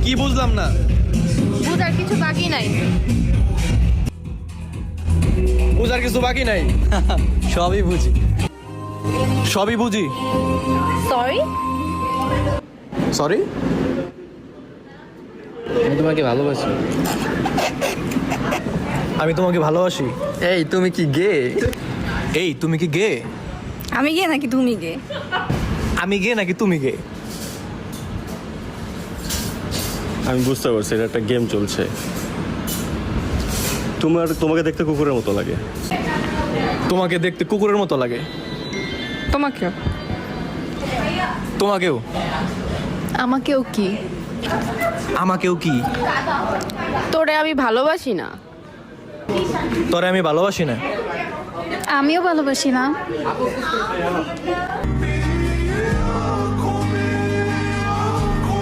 কি বুঝলাম না? বুঝার কিছু বাকি নাই। বুঝার কিছু বাকি নাই। সবই বুঝি। সবই বুঝি। সরি। সরি? আমি তোমাকে ভালোবাসি। আমি তোমাকে ভালোবাসি। এই তুমি কি গে? এই তুমি কি গে? আমি গে নাকি তুমি গে? আমি গে নাকি তুমি গে? আমি বুঝতে পারছি এটা একটা গেম চলছে। তোমাকে দেখতে কুকুরের মতো লাগে। তোমাকে দেখতে কুকুরের মতো লাগে। তোমাকেও। তোমাকেও। আমাকেও কি? আমাকেও কি? তোরে আমি ভালোবাসি না। তোরে আমি ভালোবাসি না। আমিও ভালোবাসি না।